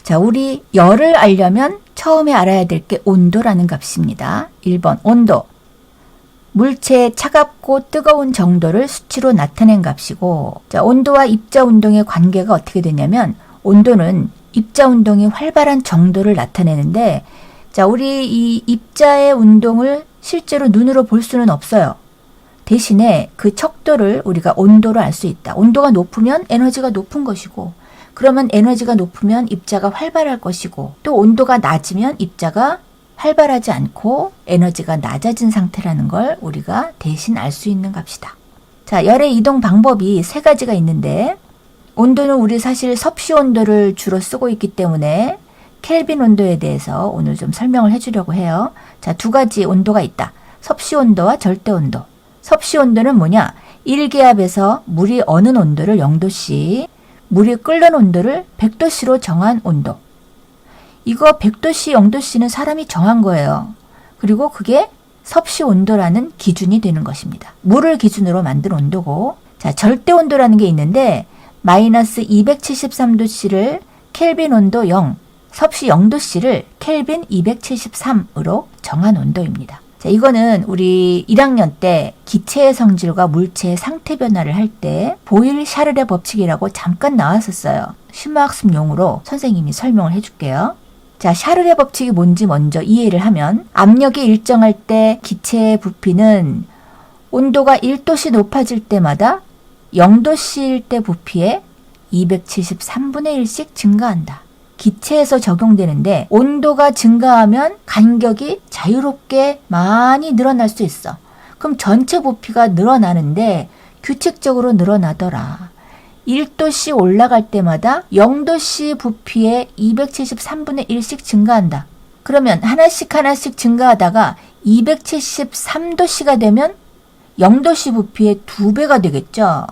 자, 우리 열을 알려면 처음에 알아야 될 게 온도라는 값입니다. 1번 온도. 물체의 차갑고 뜨거운 정도를 수치로 나타낸 값이고, 자, 온도와 입자 운동의 관계가 어떻게 되냐면 온도는 입자 운동이 활발한 정도를 나타내는데, 자, 우리 이 입자의 운동을 실제로 눈으로 볼 수는 없어요. 대신에 그 척도를 우리가 온도로 알 수 있다. 온도가 높으면 에너지가 높은 것이고, 그러면 에너지가 높으면 입자가 활발할 것이고, 또 온도가 낮으면 입자가 활발하지 않고 에너지가 낮아진 상태라는 걸 우리가 대신 알 수 있는 값이다. 자, 열의 이동 방법이 세 가지가 있는데, 온도는 우리 사실 섭씨 온도를 주로 쓰고 있기 때문에 켈빈 온도에 대해서 오늘 좀 설명을 해주려고 해요. 자, 두 가지 온도가 있다. 섭씨 온도와 절대 온도. 섭씨 온도는 뭐냐? 1기압에서 물이 어는 온도를 0도씨, 물이 끓는 온도를 100도씨로 정한 온도. 이거 100도씨, 0도씨는 사람이 정한 거예요. 그리고 그게 섭씨 온도라는 기준이 되는 것입니다. 물을 기준으로 만든 온도고, 자, 절대 온도라는 게 있는데 마이너스 273도씨를 켈빈 온도 0, 섭씨 0도씨를 켈빈 273으로 정한 온도입니다. 자, 이거는 우리 1학년 때 기체의 성질과 물체의 상태 변화를 할 때 보일 샤를의 법칙이라고 잠깐 나왔었어요. 심화학습 용어로 선생님이 설명을 해줄게요. 자, 샤를의 법칙이 뭔지 먼저 이해를 하면, 압력이 일정할 때 기체의 부피는 온도가 1도씨 높아질 때마다 0도씨일 때 부피의 273분의 1씩 증가한다. 기체에서 적용되는데 온도가 증가하면 간격이 자유롭게 많이 늘어날 수 있어. 그럼 전체 부피가 늘어나는데 규칙적으로 늘어나더라. 1도씨 올라갈 때마다 0도씨 부피의 273분의 1씩 증가한다. 그러면 하나씩 하나씩 증가하다가 273도씨가 되면 0도씨 부피의 2배가 되겠죠.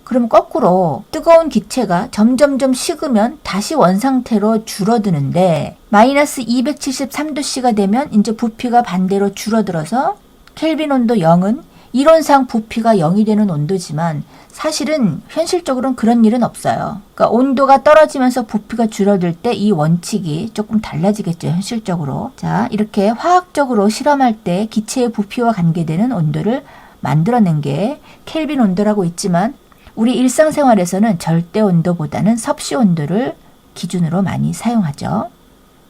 그럼 거꾸로 뜨거운 기체가 점점점 식으면 다시 원상태로 줄어드는데, 마이너스 273도씨가 되면 이제 부피가 반대로 줄어들어서 켈빈 온도 0은 이론상 부피가 0이 되는 온도지만 사실은 현실적으로는 그런 일은 없어요. 그러니까 온도가 떨어지면서 부피가 줄어들 때 이 원칙이 조금 달라지겠죠, 현실적으로. 자, 이렇게 화학적으로 실험할 때 기체의 부피와 관계되는 온도를 만들어낸 게 켈빈 온도라고 있지만, 우리 일상생활에서는 절대 온도보다는 섭씨 온도를 기준으로 많이 사용하죠.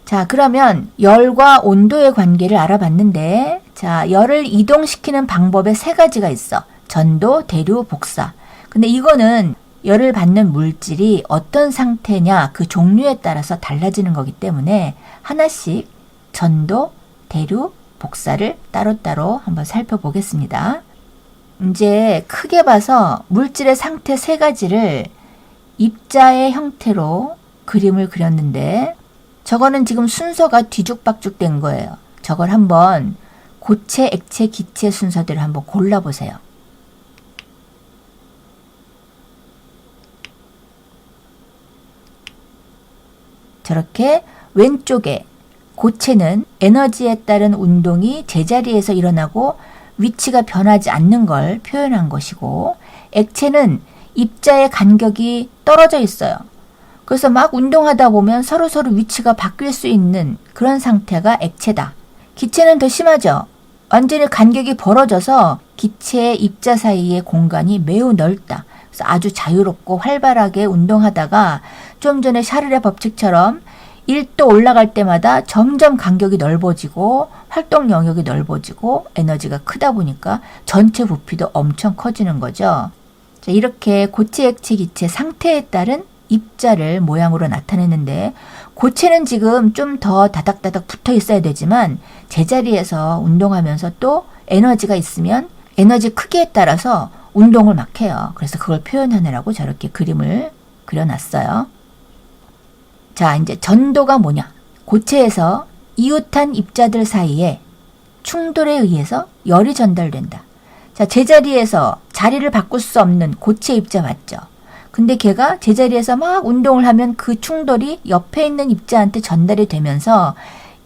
자, 그러면 열과 온도의 관계를 알아봤는데, 자, 열을 이동시키는 방법에 세 가지가 있어. 전도, 대류, 복사. 근데 이거는 열을 받는 물질이 어떤 상태냐, 그 종류에 따라서 달라지는 거기 때문에 하나씩 전도, 대류, 복사를 따로따로 한번 살펴보겠습니다. 이제 크게 봐서 물질의 상태 세 가지를 입자의 형태로 그림을 그렸는데, 저거는 지금 순서가 뒤죽박죽 된 거예요. 저걸 한번 고체, 액체, 기체 순서대로 한번 골라보세요. 저렇게 왼쪽에 고체는 에너지에 따른 운동이 제자리에서 일어나고 위치가 변하지 않는 걸 표현한 것이고, 액체는 입자의 간격이 떨어져 있어요. 그래서 막 운동하다 보면 서로서로 위치가 바뀔 수 있는 그런 상태가 액체다. 기체는 더 심하죠. 완전히 간격이 벌어져서 기체의 입자 사이의 공간이 매우 넓다. 그래서 아주 자유롭고 활발하게 운동하다가 좀 전에 샤를의 법칙처럼 1도 올라갈 때마다 점점 간격이 넓어지고 활동 영역이 넓어지고 에너지가 크다 보니까 전체 부피도 엄청 커지는 거죠. 자, 이렇게 고체, 액체, 기체 상태에 따른 입자를 모양으로 나타내는데, 고체는 지금 좀 더 다닥다닥 붙어 있어야 되지만 제자리에서 운동하면서 또 에너지가 있으면 에너지 크기에 따라서 운동을 막 해요. 그래서 그걸 표현하느라고 저렇게 그림을 그려놨어요. 자, 이제 전도가 뭐냐? 고체에서 이웃한 입자들 사이에 충돌에 의해서 열이 전달된다. 자, 제자리에서 자리를 바꿀 수 없는 고체 입자 맞죠? 근데 걔가 제자리에서 막 운동을 하면 그 충돌이 옆에 있는 입자한테 전달이 되면서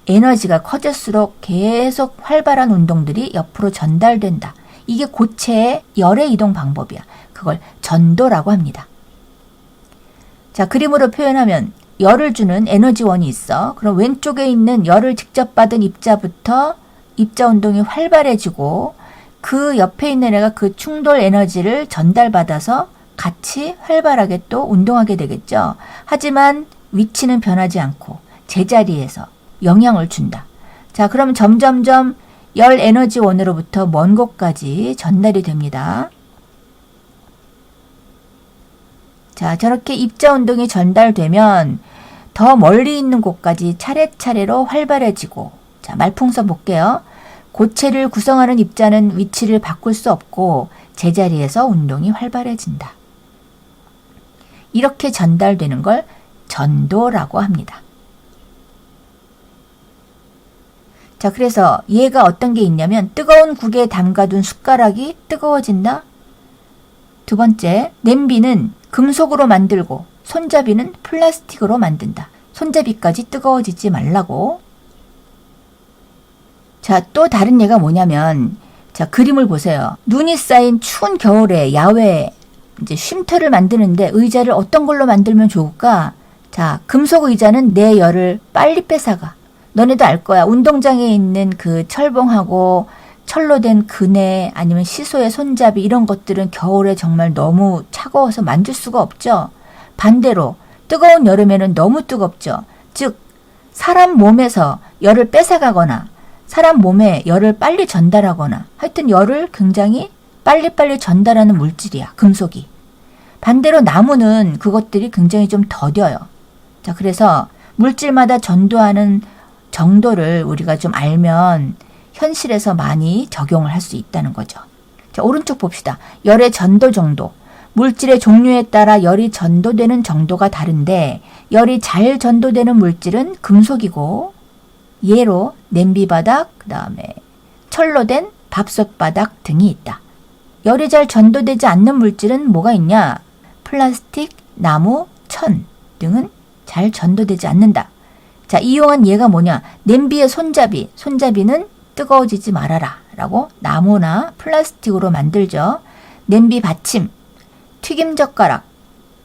에너지가 커질수록 계속 활발한 운동들이 옆으로 전달된다. 이게 고체의 열의 이동 방법이야. 그걸 전도라고 합니다. 자, 그림으로 표현하면 열을 주는 에너지원이 있어. 그럼 왼쪽에 있는 열을 직접 받은 입자부터 입자 운동이 활발해지고 그 옆에 있는 애가 그 충돌 에너지를 전달받아서 같이 활발하게 또 운동하게 되겠죠. 하지만 위치는 변하지 않고 제자리에서 영향을 준다. 자, 그럼 점점점 열 에너지원으로부터 먼 곳까지 전달이 됩니다. 자, 저렇게 입자 운동이 전달되면 더 멀리 있는 곳까지 차례차례로 활발해지고, 자, 말풍선 볼게요. 고체를 구성하는 입자는 위치를 바꿀 수 없고 제자리에서 운동이 활발해진다. 이렇게 전달되는 걸 전도라고 합니다. 자, 그래서 얘가 어떤 게 있냐면 뜨거운 국에 담가둔 숟가락이 뜨거워진다. 두 번째, 냄비는 금속으로 만들고 손잡이는 플라스틱으로 만든다. 손잡이까지 뜨거워지지 말라고. 자, 또 다른 예가 뭐냐면, 자, 그림을 보세요. 눈이 쌓인 추운 겨울에 야외에 이제 쉼터를 만드는데 의자를 어떤 걸로 만들면 좋을까? 자, 금속 의자는 내 열을 빨리 뺏어가. 너네도 알 거야. 운동장에 있는 그 철봉하고 철로 된 그네 아니면 시소의 손잡이 이런 것들은 겨울에 정말 너무 차가워서 만질 수가 없죠. 반대로 뜨거운 여름에는 너무 뜨겁죠. 즉 사람 몸에서 열을 뺏어가거나 사람 몸에 열을 빨리 전달하거나 하여튼 열을 굉장히 빨리빨리 전달하는 물질이야. 금속이. 반대로 나무는 그것들이 굉장히 좀 더뎌요. 자, 그래서 물질마다 전도하는 정도를 우리가 좀 알면 현실에서 많이 적용을 할 수 있다는 거죠. 자, 오른쪽 봅시다. 열의 전도 정도. 물질의 종류에 따라 열이 전도되는 정도가 다른데 열이 잘 전도되는 물질은 금속이고 예로 냄비바닥, 그 다음에 철로 된 밥솥바닥 등이 있다. 열이 잘 전도되지 않는 물질은 뭐가 있냐? 플라스틱, 나무, 천 등은 잘 전도되지 않는다. 자, 이용한 예가 뭐냐? 냄비의 손잡이, 손잡이는 뜨거워지지 말아라 라고 나무나 플라스틱으로 만들죠. 냄비 받침, 튀김 젓가락,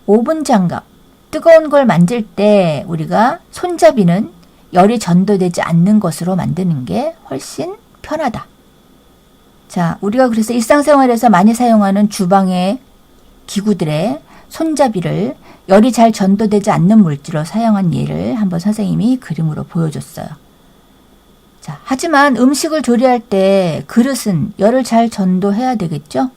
오븐 장갑, 뜨거운 걸 만질 때 우리가 손잡이는 열이 전도되지 않는 것으로 만드는 게 훨씬 편하다. 자, 우리가 그래서 일상생활에서 많이 사용하는 주방의 기구들의 손잡이를 열이 잘 전도되지 않는 물질로 사용한 예를 한번 선생님이 그림으로 보여줬어요. 자, 하지만 음식을 조리할 때 그릇은 열을 잘 전도해야 되겠죠?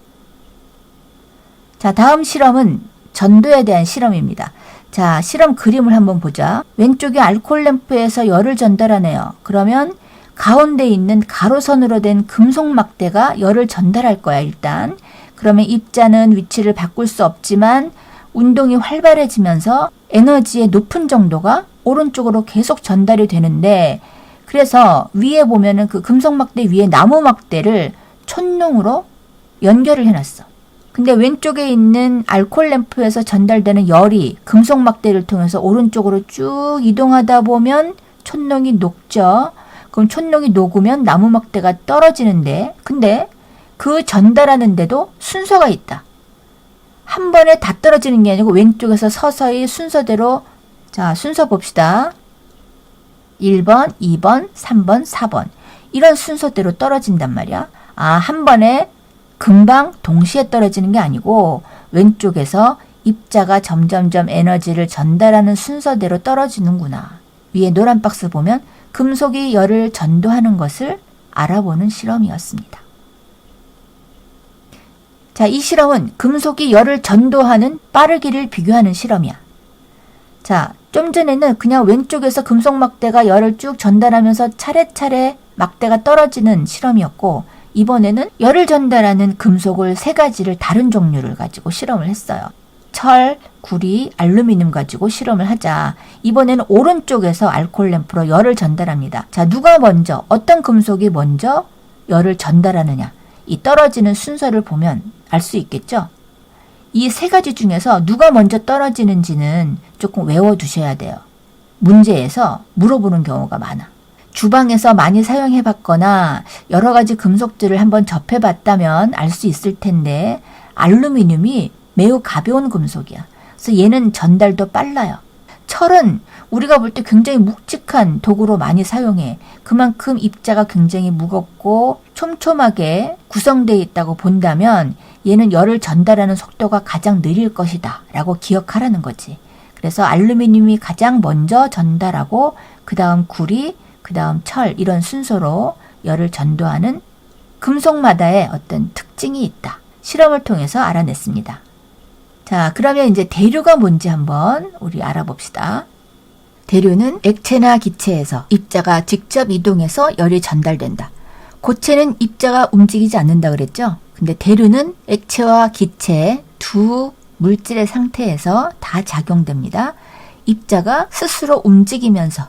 자, 다음 실험은 전도에 대한 실험입니다. 자, 실험 그림을 한번 보자. 왼쪽에 알코올 램프에서 열을 전달하네요. 그러면 가운데 있는 가로선으로 된 금속 막대가 열을 전달할 거야, 일단. 그러면 입자는 위치를 바꿀 수 없지만 운동이 활발해지면서 에너지의 높은 정도가 오른쪽으로 계속 전달이 되는데 그래서 위에 보면은 그 금속 막대 위에 나무 막대를 촛농으로 연결을 해놨어. 근데 왼쪽에 있는 알코올 램프에서 전달되는 열이 금속 막대를 통해서 오른쪽으로 쭉 이동하다 보면 촛농이 녹죠. 그럼 촛농이 녹으면 나무 막대가 떨어지는데 근데 그 전달하는데도 순서가 있다. 한 번에 다 떨어지는 게 아니고 왼쪽에서 서서히 순서대로 자, 순서 봅시다. 1번, 2번, 3번, 4번 이런 순서대로 떨어진단 말이야. 아, 한 번에 금방 동시에 떨어지는 게 아니고 왼쪽에서 입자가 점점점 에너지를 전달하는 순서대로 떨어지는구나. 위에 노란 박스 보면 금속이 열을 전도하는 것을 알아보는 실험이었습니다. 자, 이 실험은 금속이 열을 전도하는 빠르기를 비교하는 실험이야. 자, 좀 전에는 그냥 왼쪽에서 금속 막대가 열을 쭉 전달하면서 차례차례 막대가 떨어지는 실험이었고 이번에는 열을 전달하는 금속을 세 가지를 다른 종류를 가지고 실험을 했어요. 철, 구리, 알루미늄 가지고 실험을 하자. 이번에는 오른쪽에서 알코올 램프로 열을 전달합니다. 자, 누가 먼저 어떤 금속이 먼저 열을 전달하느냐. 이 떨어지는 순서를 보면 알 수 있겠죠? 이 세 가지 중에서 누가 먼저 떨어지는지는 조금 외워두셔야 돼요. 문제에서 물어보는 경우가 많아. 주방에서 많이 사용해 봤거나 여러 가지 금속들을 한번 접해 봤다면 알 수 있을 텐데 알루미늄이 매우 가벼운 금속이야. 그래서 얘는 전달도 빨라요. 철은 우리가 볼 때 굉장히 묵직한 도구로 많이 사용해. 그만큼 입자가 굉장히 무겁고 촘촘하게 구성되어 있다고 본다면 얘는 열을 전달하는 속도가 가장 느릴 것이다 라고 기억하라는 거지. 그래서 알루미늄이 가장 먼저 전달하고 그 다음 구리, 그 다음 철 이런 순서로 열을 전도하는 금속마다의 어떤 특징이 있다. 실험을 통해서 알아냈습니다. 자, 그러면 이제 대류가 뭔지 한번 우리 알아봅시다. 대류는 액체나 기체에서 입자가 직접 이동해서 열이 전달된다. 고체는 입자가 움직이지 않는다 그랬죠? 근데 대류는 액체와 기체 두 물질의 상태에서 다 작용됩니다. 입자가 스스로 움직이면서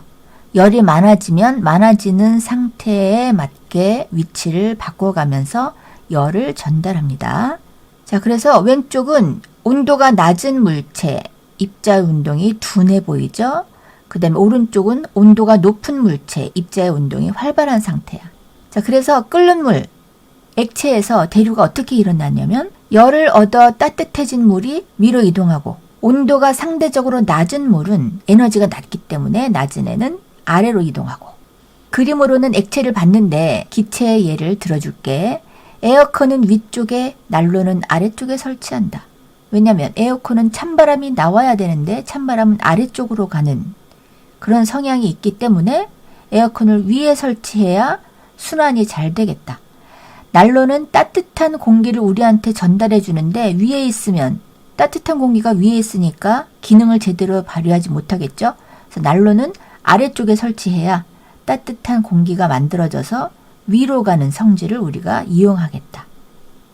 열이 많아지면 많아지는 상태에 맞게 위치를 바꿔가면서 열을 전달합니다. 자, 그래서 왼쪽은 온도가 낮은 물체, 입자의 운동이 둔해 보이죠? 그 다음에 오른쪽은 온도가 높은 물체, 입자의 운동이 활발한 상태야. 자, 그래서 끓는 물, 액체에서 대류가 어떻게 일어나냐면 열을 얻어 따뜻해진 물이 위로 이동하고 온도가 상대적으로 낮은 물은 에너지가 낮기 때문에 낮은 애는 아래로 이동하고 그림으로는 액체를 봤는데 기체의 예를 들어줄게. 에어컨은 위쪽에 난로는 아래쪽에 설치한다. 왜냐하면 에어컨은 찬바람이 나와야 되는데 찬바람은 아래쪽으로 가는 그런 성향이 있기 때문에 에어컨을 위에 설치해야 순환이 잘 되겠다. 난로는 따뜻한 공기를 우리한테 전달해 주는데 위에 있으면 따뜻한 공기가 위에 있으니까 기능을 제대로 발휘하지 못하겠죠. 그래서 난로는 아래쪽에 설치해야 따뜻한 공기가 만들어져서 위로 가는 성질을 우리가 이용하겠다.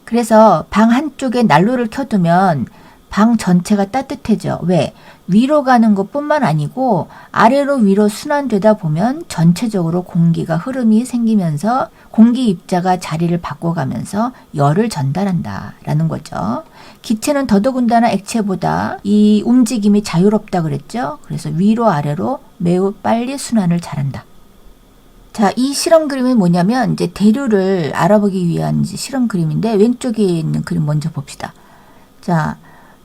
그래서 방 한쪽에 난로를 켜두면 방 전체가 따뜻해져. 왜? 위로 가는 것뿐만 아니고 아래로 위로 순환되다 보면 전체적으로 공기가 흐름이 생기면서 공기 입자가 자리를 바꿔가면서 열을 전달한다라는 거죠. 기체는 더더군다나 액체보다 이 움직임이 자유롭다 그랬죠. 그래서 위로 아래로 매우 빨리 순환을 잘한다. 자, 이 실험 그림이 뭐냐면 이제 대류를 알아보기 위한 이제 실험 그림인데 왼쪽에 있는 그림 먼저 봅시다. 자,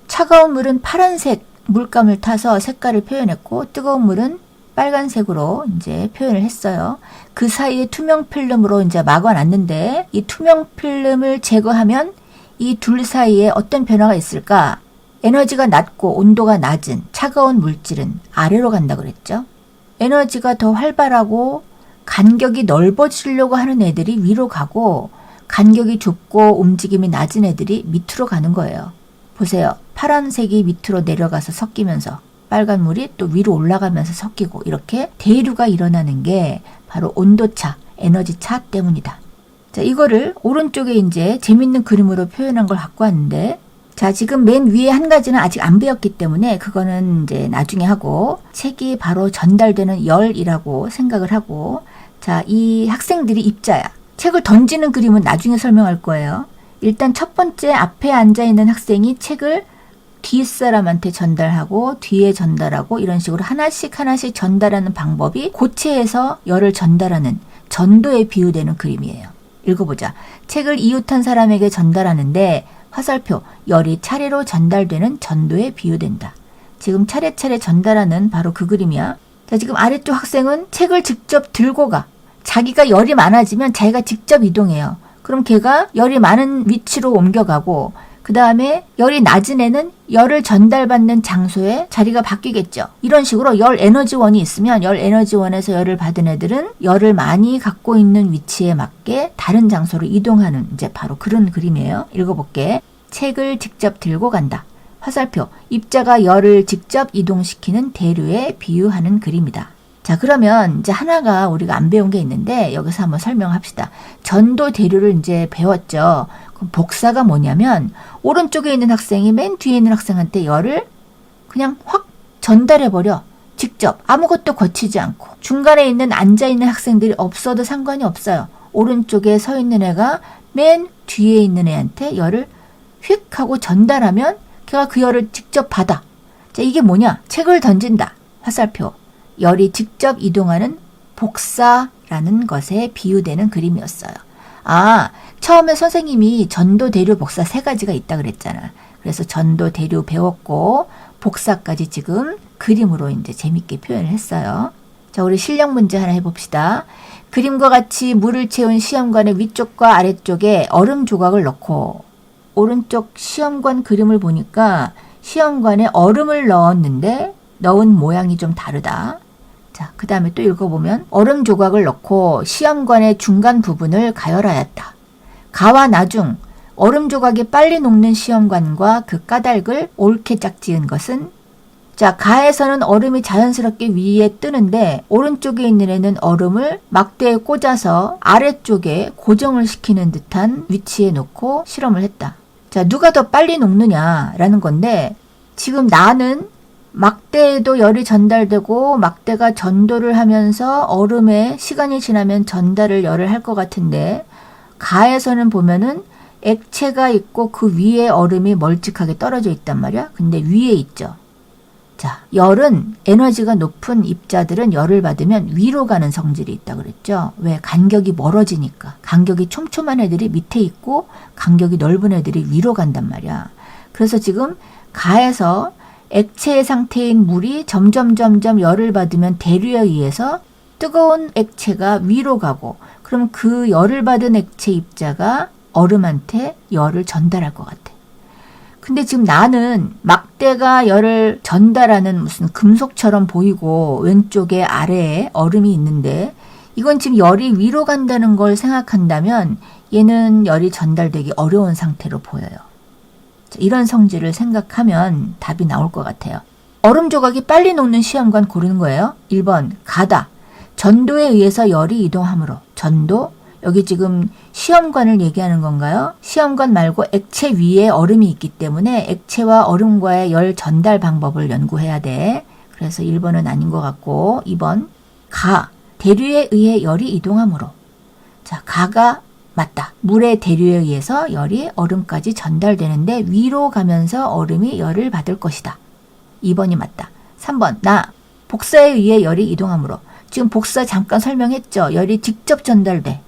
차가운 물은 파란색 물감을 타서 색깔을 표현했고 뜨거운 물은 빨간색으로 이제 표현을 했어요. 그 사이에 투명 필름으로 이제 막아놨는데 이 투명 필름을 제거하면 이 둘 사이에 어떤 변화가 있을까? 에너지가 낮고 온도가 낮은 차가운 물질은 아래로 간다 그랬죠. 에너지가 더 활발하고 간격이 넓어지려고 하는 애들이 위로 가고 간격이 좁고 움직임이 낮은 애들이 밑으로 가는 거예요. 보세요. 파란색이 밑으로 내려가서 섞이면서 빨간 물이 또 위로 올라가면서 섞이고 이렇게 대류가 일어나는 게 바로 온도차, 에너지차 때문이다. 자, 이거를 오른쪽에 이제 재밌는 그림으로 표현한 걸 갖고 왔는데 자, 지금 맨 위에 한 가지는 아직 안 배웠기 때문에 그거는 이제 나중에 하고 책이 바로 전달되는 열이라고 생각을 하고 자, 이 학생들이 입자야. 책을 던지는 그림은 나중에 설명할 거예요. 일단 첫 번째 앞에 앉아있는 학생이 책을 뒷사람한테 전달하고 뒤에 전달하고 이런 식으로 하나씩 전달하는 방법이 고체에서 열을 전달하는 전도에 비유되는 그림이에요. 읽어보자. 책을 이웃한 사람에게 전달하는데 화살표, 열이 차례로 전달되는 전도에 비유된다. 지금 차례차례 전달하는 바로 그 그림이야. 자, 지금 아래쪽 학생은 책을 직접 들고 가. 자기가 열이 많아지면 자기가 직접 이동해요. 그럼 걔가 열이 많은 위치로 옮겨가고 그 다음에 열이 낮은 애는 열을 전달받는 장소에 자리가 바뀌겠죠. 이런 식으로 열 에너지원이 있으면 열 에너지원에서 열을 받은 애들은 열을 많이 갖고 있는 위치에 맞게 다른 장소로 이동하는 이제 바로 그런 그림이에요. 읽어볼게. 책을 직접 들고 간다. 화살표, 입자가 열을 직접 이동시키는 대류에 비유하는 그림이다. 자, 그러면 이제 하나가 우리가 안 배운 게 있는데 여기서 한번 설명합시다. 전도 대류를 이제 배웠죠. 그럼 복사가 뭐냐면 오른쪽에 있는 학생이 맨 뒤에 있는 학생한테 열을 그냥 확 전달해버려. 직접 아무것도 거치지 않고 중간에 있는 앉아있는 학생들이 없어도 상관이 없어요. 오른쪽에 서 있는 애가 맨 뒤에 있는 애한테 열을 휙 하고 전달하면 걔가 그 열을 직접 받아. 자, 이게 뭐냐? 책을 던진다. 화살표. 열이 직접 이동하는 복사라는 것에 비유되는 그림이었어요. 아, 처음에 선생님이 전도, 대류, 복사 세 가지가 있다 그랬잖아. 그래서 전도, 대류 배웠고 복사까지 지금 그림으로 이제 재밌게 표현을 했어요. 자, 우리 실력 문제 하나 해봅시다. 그림과 같이 물을 채운 시험관의 위쪽과 아래쪽에 얼음 조각을 넣고, 오른쪽 시험관 그림을 보니까 시험관에 얼음을 넣었는데 넣은 모양이 좀 다르다. 자, 그 다음에 또 읽어보면 얼음 조각을 넣고 시험관의 중간 부분을 가열하였다. 가와 나중 얼음 조각이 빨리 녹는 시험관과 그 까닭을 옳게 짝지은 것은, 자, 가에서는 얼음이 자연스럽게 위에 뜨는데 오른쪽에 있는 애는 얼음을 막대에 꽂아서 아래쪽에 고정을 시키는 듯한 위치에 놓고 실험을 했다. 자, 누가 더 빨리 녹느냐라는 건데, 지금 나는 막대에도 열이 전달되고 막대가 전도를 하면서 얼음에 시간이 지나면 전달을 열을 할 것 같은데, 가에서는 보면은 액체가 있고 그 위에 얼음이 멀찍하게 떨어져 있단 말이야. 근데 위에 있죠. 자, 열은 에너지가 높은 입자들은 열을 받으면 위로 가는 성질이 있다 그랬죠. 왜? 간격이 멀어지니까. 간격이 촘촘한 애들이 밑에 있고 간격이 넓은 애들이 위로 간단 말이야. 그래서 지금 가에서 액체 상태인 물이 점점 열을 받으면 대류에 의해서 뜨거운 액체가 위로 가고, 그럼 그 열을 받은 액체 입자가 얼음한테 열을 전달할 것 같아. 근데 지금 나는 막대가 열을 전달하는 무슨 금속처럼 보이고 왼쪽에 아래에 얼음이 있는데, 이건 지금 열이 위로 간다는 걸 생각한다면 얘는 열이 전달되기 어려운 상태로 보여요. 이런 성질을 생각하면 답이 나올 것 같아요. 얼음 조각이 빨리 녹는 시험관 고르는 거예요. 1번 가다. 전도에 의해서 열이 이동하므로. 전도. 여기 지금 시험관을 얘기하는 건가요? 시험관 말고 액체 위에 얼음이 있기 때문에 액체와 얼음과의 열 전달 방법을 연구해야 돼. 그래서 1번은 아닌 것 같고, 2번 가. 대류에 의해 열이 이동하므로. 자, 가가 맞다. 물의 대류에 의해서 열이 얼음까지 전달되는데 위로 가면서 얼음이 열을 받을 것이다. 2번이 맞다. 3번 나. 복사에 의해 열이 이동하므로. 지금 복사 잠깐 설명했죠. 열이 직접 전달돼.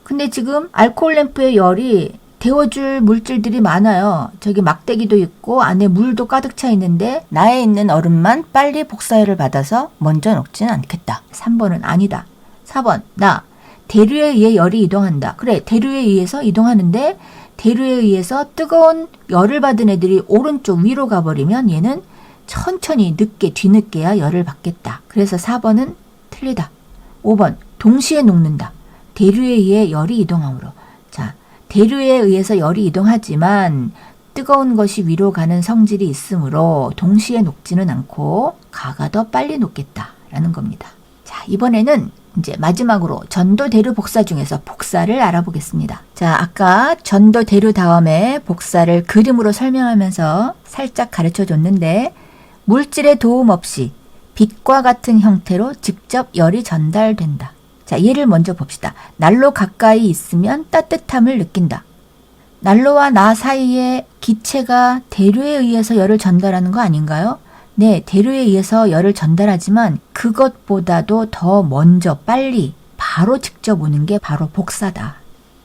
근데 지금 알코올 램프에 열이 데워줄 물질들이 많아요. 저기 막대기도 있고 안에 물도 가득 차 있는데 나에 있는 얼음만 빨리 복사열을 받아서 먼저 녹지는 않겠다. 3번은 아니다. 4번 나. 대류에 의해 열이 이동한다. 그래, 대류에 의해서 이동하는데 대류에 의해서 뜨거운 열을 받은 애들이 오른쪽 위로 가버리면 얘는 천천히 늦게 뒤늦게야 열을 받겠다. 그래서 4번은 틀리다. 5번 동시에 녹는다. 대류에 의해 열이 이동하므로. 자, 대류에 의해서 열이 이동하지만 뜨거운 것이 위로 가는 성질이 있으므로 동시에 녹지는 않고 가가 더 빨리 녹겠다라는 겁니다. 자, 이번에는 이제 마지막으로 전도 대류 복사 중에서 복사를 알아보겠습니다. 자, 아까 전도 대류 다음에 복사를 그림으로 설명하면서 살짝 가르쳐 줬는데, 물질의 도움 없이 빛과 같은 형태로 직접 열이 전달된다. 자, 예를 먼저 봅시다. 난로 가까이 있으면 따뜻함을 느낀다. 난로와 나 사이에 기체가 대류에 의해서 열을 전달하는 거 아닌가요? 네, 대류에 의해서 열을 전달하지만 그것보다도 더 먼저 빨리 바로 직접 오는 게 바로 복사다.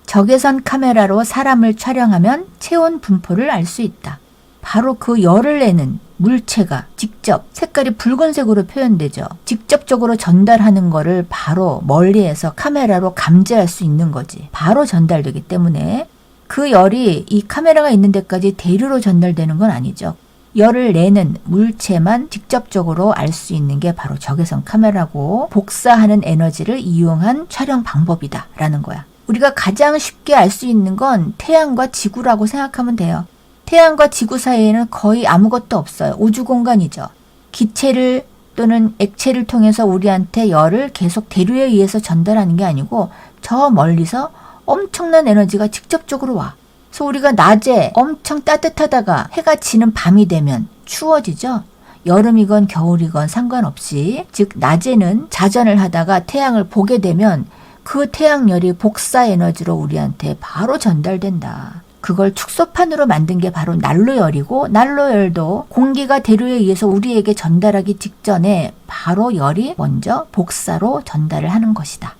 적외선 카메라로 사람을 촬영하면 체온 분포를 알 수 있다. 바로 그 열을 내는 물체가 직접 색깔이 붉은색으로 표현되죠. 직접적으로 전달하는 거를 바로 멀리에서 카메라로 감지할 수 있는 거지. 바로 전달되기 때문에 그 열이 이 카메라가 있는 데까지 대류로 전달되는 건 아니죠. 열을 내는 물체만 직접적으로 알 수 있는 게 바로 적외선 카메라고, 복사하는 에너지를 이용한 촬영 방법이다 라는 거야. 우리가 가장 쉽게 알 수 있는 건 태양과 지구라고 생각하면 돼요. 태양과 지구 사이에는 거의 아무것도 없어요. 우주 공간이죠. 기체를 또는 액체를 통해서 우리한테 열을 계속 대류에 의해서 전달하는 게 아니고 저 멀리서 엄청난 에너지가 직접적으로 와. 그래서 우리가 낮에 엄청 따뜻하다가 해가 지는 밤이 되면 추워지죠. 여름이건 겨울이건 상관없이, 즉 낮에는 자전을 하다가 태양을 보게 되면 그 태양열이 복사 에너지로 우리한테 바로 전달된다. 그걸 축소판으로 만든 게 바로 난로열이고, 난로열도 공기가 대류에 의해서 우리에게 전달하기 직전에 바로 열이 먼저 복사로 전달을 하는 것이다.